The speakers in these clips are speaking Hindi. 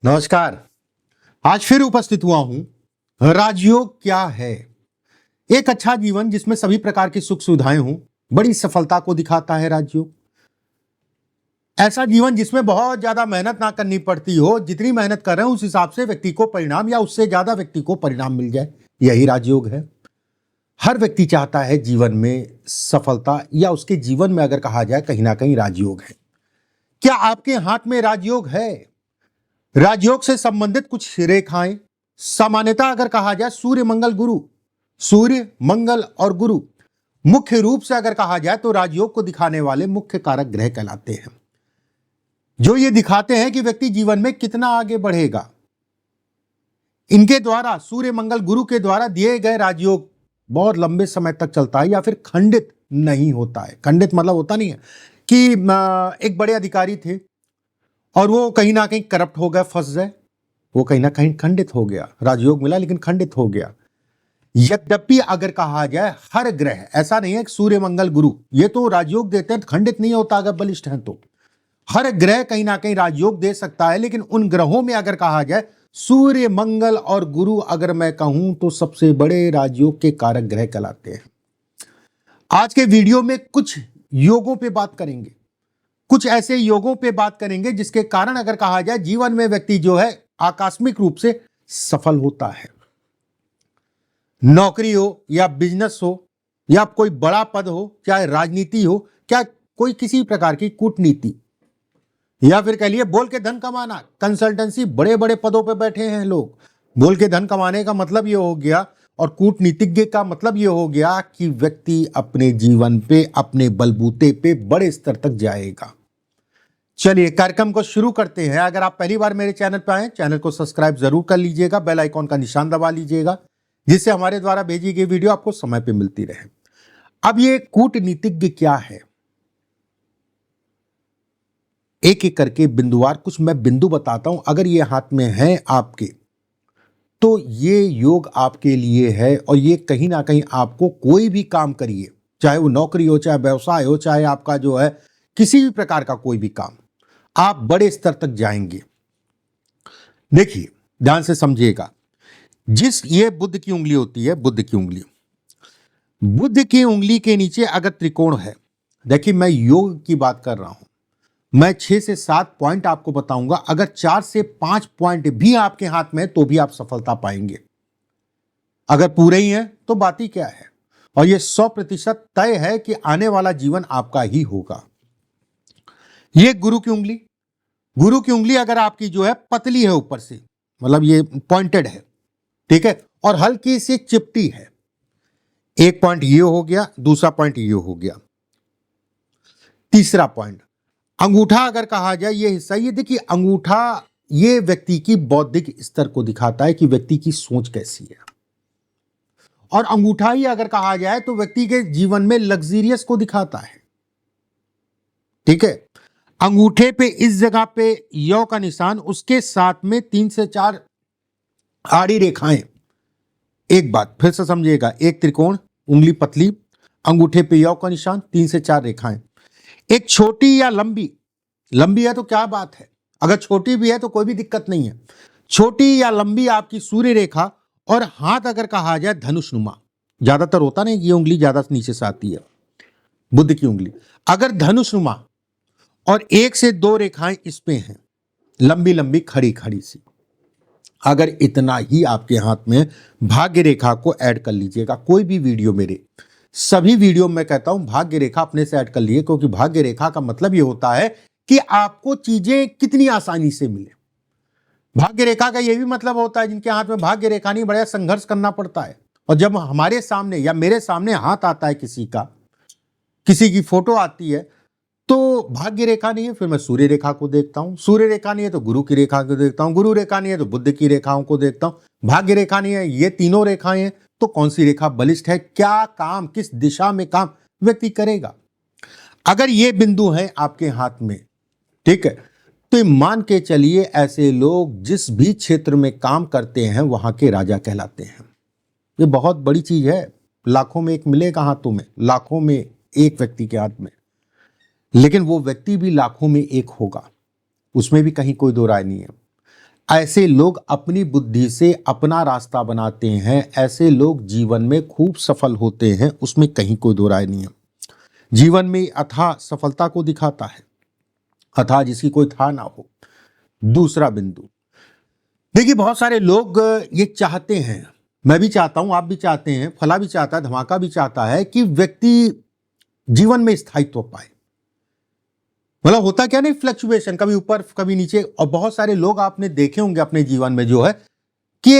नमस्कार। आज फिर उपस्थित हुआ हूं। राजयोग क्या है? एक अच्छा जीवन जिसमें सभी प्रकार की सुख सुविधाएं हों, बड़ी सफलता को दिखाता है राजयोग। ऐसा जीवन जिसमें बहुत ज्यादा मेहनत ना करनी पड़ती हो, जितनी मेहनत कर रहे हैं उस हिसाब से व्यक्ति को परिणाम या उससे ज्यादा व्यक्ति को परिणाम मिल जाए, यही राजयोग है। हर व्यक्ति चाहता है जीवन में सफलता, या उसके जीवन में अगर कहा जाए कहीं ना कहीं राजयोग है। क्या आपके हाथ में राजयोग है? राजयोग से संबंधित कुछ रेखाएं, सामान्यतः अगर कहा जाए सूर्य मंगल गुरु, सूर्य मंगल और गुरु मुख्य रूप से अगर कहा जाए तो राजयोग को दिखाने वाले मुख्य कारक ग्रह कहलाते हैं, जो ये दिखाते हैं कि व्यक्ति जीवन में कितना आगे बढ़ेगा। इनके द्वारा, सूर्य मंगल गुरु के द्वारा दिए गए राजयोग बहुत लंबे समय तक चलता है या फिर खंडित नहीं होता है। खंडित मतलब होता नहीं है कि एक बड़े अधिकारी थे और वो कहीं ना कहीं करप्ट हो गए, फंस गए, वो कहीं ना कहीं खंडित हो गया। राजयोग मिला लेकिन खंडित हो गया। यद्यपि अगर कहा जाए हर ग्रह, ऐसा नहीं है कि सूर्य मंगल गुरु ये तो राजयोग देते हैं, खंडित नहीं होता अगर बलिष्ठ हैं तो। हर ग्रह कहीं ना कहीं राजयोग दे सकता है, लेकिन उन ग्रहों में अगर कहा जाए सूर्य मंगल और गुरु अगर मैं कहूं तो सबसे बड़े राजयोग के कारक ग्रह कहलाते हैं। आज के वीडियो में कुछ योगों पे बात करेंगे, कुछ ऐसे योगों पे बात करेंगे जिसके कारण अगर कहा जाए जीवन में व्यक्ति जो है आकस्मिक रूप से सफल होता है। नौकरी हो या बिजनेस हो या कोई बड़ा पद हो, चाहे राजनीति हो, क्या कोई किसी प्रकार की कूटनीति, या फिर कह लिए बोल के धन कमाना, कंसल्टेंसी, बड़े बड़े पदों पे बैठे हैं लोग। बोल के धन कमाने का मतलब यह हो गया, और कूटनीतिज्ञ का मतलब यह हो गया कि व्यक्ति अपने जीवन पे, अपने बलबूते पे बड़े स्तर तक जाएगा। चलिए कार्यक्रम को शुरू करते हैं। अगर आप पहली बार मेरे चैनल पर आए, चैनल को सब्सक्राइब जरूर कर लीजिएगा, बेल आइकॉन का निशान दबा लीजिएगा, जिससे हमारे द्वारा भेजी गई वीडियो आपको समय पे मिलती रहे। अब ये कूटनीतिज्ञ क्या है, एक एक करके बिंदुवार कुछ मैं बिंदु बताता हूं। अगर ये हाथ में है आपके तो ये योग आपके लिए है, और ये कहीं ना कहीं आपको कोई भी काम करिए, चाहे वो नौकरी हो, चाहे व्यवसाय हो, चाहे आपका जो है किसी भी प्रकार का कोई भी काम, आप बड़े स्तर तक जाएंगे। देखिए ध्यान से समझिएगा, ये बुद्ध की उंगली होती है, बुद्ध की उंगली, बुद्ध की उंगली के नीचे अगर त्रिकोण है, देखिए मैं योग की बात कर रहा हूं, मैं 6 से 7 पॉइंट आपको बताऊंगा। अगर 4 से 5 पॉइंट भी आपके हाथ में है तो भी आप सफलता पाएंगे। अगर पूरे ही हैं तो बात ही क्या है, और यह 100% तय है कि आने वाला जीवन आपका ही होगा। ये गुरु की उंगली, गुरु की उंगली अगर आपकी जो है पतली है ऊपर से, मतलब ये पॉइंटेड है, ठीक है, और हल्की सी चिपटी है। एक पॉइंट ये हो गया, दूसरा पॉइंट ये हो गया, तीसरा पॉइंट अंगूठा अगर कहा जाए ये हिस्सा, ये देखिए अंगूठा ये व्यक्ति की बौद्धिक स्तर को दिखाता है कि व्यक्ति की सोच कैसी है। और अंगूठा ही अगर कहा जाए तो व्यक्ति के जीवन में लग्जरियस को दिखाता है, ठीक है। अंगूठे पे इस जगह पे यौ का निशान, उसके साथ में 3 से 4 आड़ी रेखाएं। एक बात फिर से समझिएगा, एक त्रिकोण, उंगली पतली, अंगूठे पे यौ का निशान, 3 से 4 रेखाएं। एक छोटी या लंबी, लंबी है तो क्या बात है, अगर छोटी भी है तो कोई भी दिक्कत नहीं है। छोटी या लंबी आपकी सूर्य रेखा, और हाथ अगर कहा जाए धनुषनुमा, ज्यादातर होता नहीं, ये उंगली ज्यादा नीचे से आती है, बुद्ध की उंगली अगर धनुषनुमा, और 1 से 2 रेखाएं इस पे हैं, लंबी लंबी खड़ी खड़ी सी, अगर इतना ही आपके हाथ में, भाग्य रेखा को ऐड कर लीजिएगा। कोई भी वीडियो, मेरे सभी वीडियो में कहता हूं भाग्य रेखा अपने से ऐड कर लिए, क्योंकि भाग्य रेखा का मतलब यह होता है कि आपको चीजें कितनी आसानी से मिले। भाग्य रेखा का यह भी मतलब होता है जिनके हाथ में भाग्य रेखा नहीं, बड़ा संघर्ष करना पड़ता है। और जब हमारे सामने या मेरे सामने हाथ आता है किसी का, किसी की फोटो आती है, तो भाग्य रेखा नहीं है, फिर मैं सूर्य रेखा को देखता हूं, सूर्य रेखा नहीं है तो गुरु की रेखा को देखता हूं, गुरु रेखा नहीं है तो बुद्ध की रेखाओं को देखता हूं, भाग्य रेखा नहीं है, ये तीनों रेखाएं हैं, तो कौन सी रेखा बलिष्ठ है, क्या काम, किस दिशा में काम व्यक्ति करेगा। अगर ये बिंदु है आपके हाथ में, ठीक है, तो मान के चलिए ऐसे लोग जिस भी क्षेत्र में काम करते हैं वहां के राजा कहलाते हैं। ये बहुत बड़ी चीज है, लाखों में एक मिलेगा हाथों में, लाखों में एक व्यक्ति के हाथ में, लेकिन वो व्यक्ति भी लाखों में एक होगा, उसमें भी कहीं कोई दो राय नहीं है। ऐसे लोग अपनी बुद्धि से अपना रास्ता बनाते हैं, ऐसे लोग जीवन में खूब सफल होते हैं, उसमें कहीं कोई दो राय नहीं है। जीवन में अथाह सफलता को दिखाता है, अथाह जिसकी कोई था ना हो। दूसरा बिंदु, देखिए बहुत सारे लोग ये चाहते हैं, मैं भी चाहता हूं, आप भी चाहते हैं, फला भी चाहता है, धमाका भी चाहता है कि व्यक्ति जीवन में स्थायित्व पाए। मतलब होता क्या नहीं, फ्लक्चुएशन, कभी ऊपर कभी नीचे। और बहुत सारे लोग आपने देखे होंगे अपने जीवन में जो है कि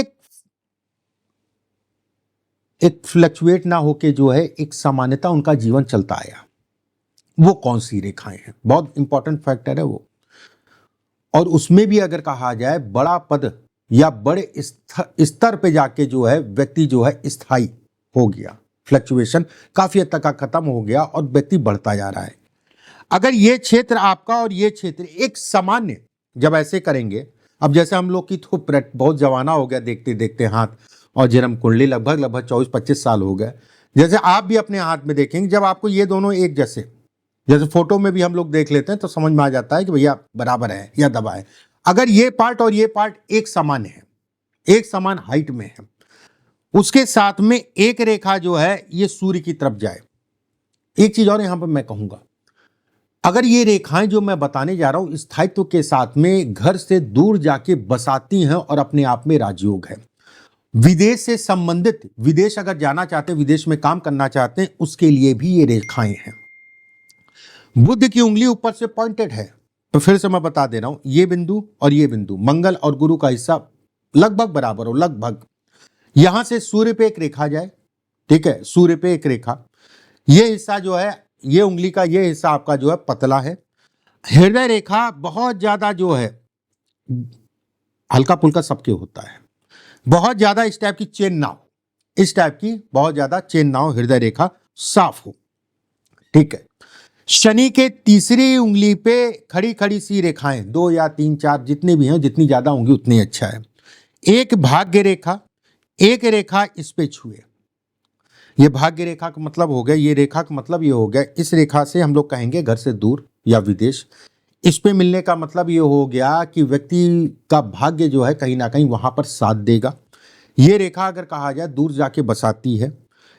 एक फ्लक्चुएट ना होके जो है एक सामान्यता उनका जीवन चलता आया। वो कौन सी रेखाएं हैं, बहुत इंपॉर्टेंट फैक्टर है वो। और उसमें भी अगर कहा जाए बड़ा पद या बड़े स्तर पे जाके जो है व्यक्ति जो है स्थायी हो गया, फ्लक्चुएशन काफी हद तक का खत्म हो गया और व्यक्ति बढ़ता जा रहा है। अगर ये क्षेत्र आपका और ये क्षेत्र एक सामान्य जब ऐसे करेंगे, अब जैसे हम लोग की तो बहुत जवाना हो गया देखते देखते हाथ और जन्म कुंडली, लगभग 24-25 साल हो गए। जैसे आप भी अपने हाथ में देखेंगे, जब आपको ये दोनों एक जैसे फोटो में भी हम लोग देख लेते हैं तो समझ में आ जाता है कि भैया बराबर है या दबा है। अगर ये पार्ट और ये पार्ट एक समान है, एक समान हाइट में है, उसके साथ में एक रेखा जो है ये सूर्य की तरफ जाए। एक चीज और यहां पर मैं कहूंगा, अगर ये रेखाएं जो मैं बताने जा रहा हूं स्थायित्व के साथ में घर से दूर जाके बसाती हैं और अपने आप में राजयोग है, विदेश से संबंधित, विदेश अगर जाना चाहते हैं, विदेश में काम करना चाहते हैं, उसके लिए भी ये रेखाएं हैं। बुध की उंगली ऊपर से पॉइंटेड है, तो फिर से मैं बता दे रहा हूं, ये बिंदु और ये बिंदु, मंगल और गुरु का हिस्सा लगभग बराबर हो, लगभग। यहां से सूर्य पे एक रेखा जाए, ठीक है, सूर्य पे एक रेखा, ये हिस्सा जो है, ये उंगली का ये हिस्सा आपका जो है पतला है। हृदय रेखा बहुत ज्यादा जो है, हल्का फुल्का सबके होता है, बहुत ज्यादा इस टाइप की चेन ना हो, इस टाइप की बहुत ज्यादा चेन ना हो, हृदय रेखा साफ हो, ठीक है। शनि के तीसरी उंगली पे खड़ी खड़ी सी रेखाएं, 2 या 3 4 जितने भी हैं, जितनी ज्यादा होंगी उतनी अच्छा है। एक भाग्य रेखा, एक रेखा इस पे छुए, ये भाग्य रेखा का मतलब हो गया, ये रेखा का मतलब ये हो गया, इस रेखा से हम लोग कहेंगे घर से दूर या विदेश। इस पे मिलने का मतलब ये हो गया कि व्यक्ति का भाग्य जो है कहीं ना कहीं वहां पर साथ देगा। ये रेखा अगर कहा जाए दूर जाके बसाती है।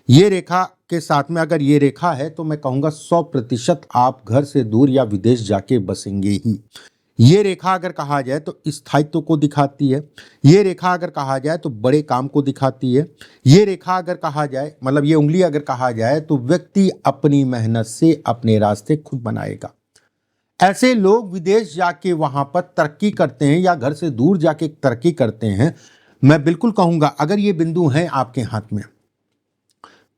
ये रेखा के साथ में अगर ये रेखा है तो मैं कहूँगा 100% आप घर से दूर या विदेश जाके बसेंगे ही। ये रेखा अगर कहा जाए तो स्थायित्व को दिखाती है। ये रेखा अगर कहा जाए तो बड़े काम को दिखाती है। ये रेखा अगर कहा जाए, मतलब ये उंगली अगर कहा जाए तो व्यक्ति अपनी मेहनत से अपने रास्ते खुद बनाएगा। ऐसे लोग विदेश जाके वहां पर तरक्की करते हैं या घर से दूर जाके तरक्की करते हैं। मैं बिल्कुल कहूंगा अगर ये बिंदु हैं आपके हाथ में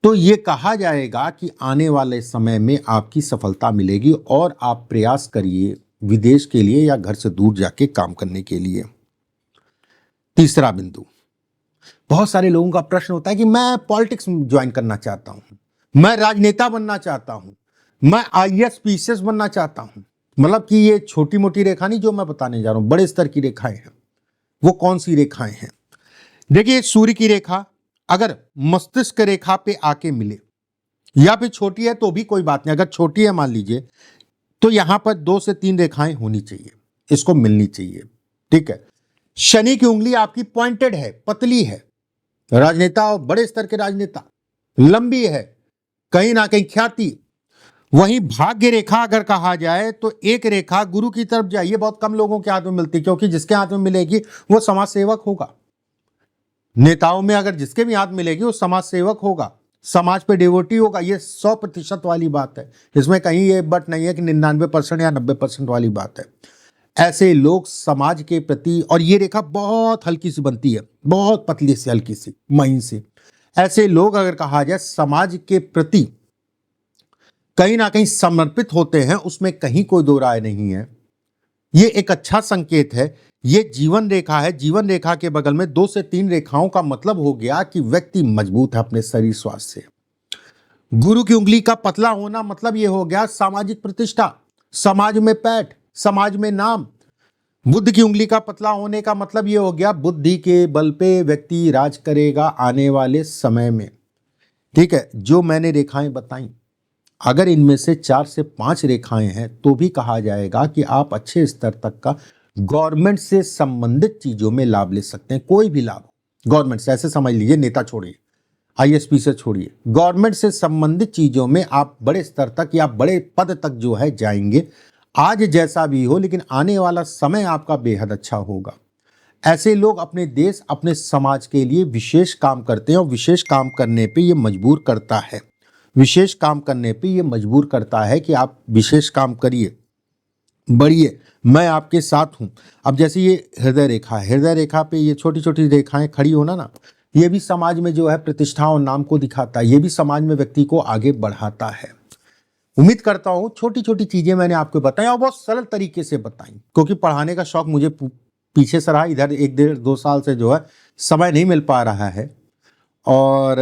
तो ये कहा जाएगा कि आने वाले समय में आपकी सफलता मिलेगी और आप प्रयास करिए विदेश के लिए या घर से दूर जाके काम करने के लिए। तीसरा बिंदु, बहुत सारे लोगों का प्रश्न होता है कि मैं पॉलिटिक्स ज्वाइन करना चाहता हूं, मैं राजनेता बनना चाहता हूं, मैं आईएएस पीसीएस बनना चाहता हूं। मतलब कि ये छोटी मोटी रेखा नहीं जो मैं बताने जा रहा हूं, बड़े स्तर की रेखाएं हैं। वो कौन सी रेखाएं हैं? देखिए सूर्य की रेखा अगर मस्तिष्क रेखा पे आके मिले या फिर छोटी है तो भी कोई बात नहीं, अगर छोटी है मान लीजिए तो यहां पर 2 से 3 रेखाएं होनी चाहिए, इसको मिलनी चाहिए, ठीक है। शनि की उंगली आपकी पॉइंटेड है, पतली है, राजनेता और बड़े स्तर के राजनेता, लंबी है, कहीं ना कहीं ख्याति। वहीं भाग्य रेखा अगर कहा जाए तो एक रेखा गुरु की तरफ जाए, ये बहुत कम लोगों के हाथ में मिलती, क्योंकि जिसके हाथ में मिलेगी वो समाज सेवक होगा। नेताओं में अगर जिसके भी हाथ मिलेगी वो समाज सेवक होगा, समाज पे डिवोटी होगा। ये 100% वाली बात है, इसमें कहीं ये बट नहीं है कि 99% या 90% वाली बात है। ऐसे लोग समाज के प्रति, और ये रेखा बहुत हल्की सी बनती है, बहुत पतली सी, हल्की सी, महीन सी। ऐसे लोग अगर कहा जाए समाज के प्रति कहीं ना कहीं समर्पित होते हैं, उसमें कहीं कोई दो राय नहीं है। ये एक अच्छा संकेत है। ये जीवन रेखा है, जीवन रेखा के बगल में 2 से 3 रेखाओं का मतलब हो गया कि व्यक्ति मजबूत है अपने शरीर स्वास्थ्य से। गुरु की उंगली का पतला होना मतलब ये हो गया सामाजिक प्रतिष्ठा, समाज में पैठ, समाज में नाम। बुद्ध की उंगली का पतला होने का मतलब ये हो गया बुद्धि के बल पे व्यक्ति राज करेगा आने वाले समय में, ठीक है। जो मैंने रेखाएं बताई, अगर इनमें से 4 से 5 रेखाएं हैं तो भी कहा जाएगा कि आप अच्छे स्तर तक का गवर्नमेंट से संबंधित चीजों में लाभ ले सकते हैं, कोई भी लाभ गवर्नमेंट से, ऐसे समझ लीजिए, नेता छोड़िए, आईएसपी से छोड़िए, गवर्नमेंट से संबंधित चीजों में आप बड़े स्तर तक या बड़े पद तक जो है जाएंगे। आज जैसा भी हो, लेकिन आने वाला समय आपका बेहद अच्छा होगा। ऐसे लोग अपने देश, अपने समाज के लिए विशेष काम करते हैं और विशेष काम करने पे ये मजबूर करता है, विशेष काम करने पे ये मजबूर करता है कि आप विशेष काम करिए, बढ़िए, मैं आपके साथ हूं। अब जैसे ये हृदय रेखा है, हृदय रेखा पे ये छोटी छोटी रेखाएं खड़ी होना ना, ये भी समाज में जो है प्रतिष्ठा और नाम को दिखाता है, ये भी समाज में व्यक्ति को आगे बढ़ाता है। उम्मीद करता हूं छोटी छोटी चीजें मैंने आपको बताई और बहुत सरल तरीके से बताई, क्योंकि पढ़ाने का शौक मुझे पीछे से रहा, इधर 1 डेढ़ 2 साल से जो है समय नहीं मिल पा रहा है। और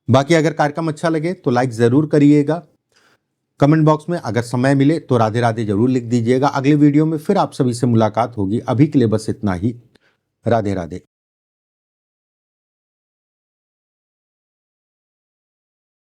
बाकी अगर कार्यक्रम अच्छा लगे तो लाइक ज़रूर करिएगा, कमेंट बॉक्स में अगर समय मिले तो राधे राधे जरूर लिख दीजिएगा। अगले वीडियो में फिर आप सभी से मुलाकात होगी, अभी के लिए बस इतना ही। राधे राधे।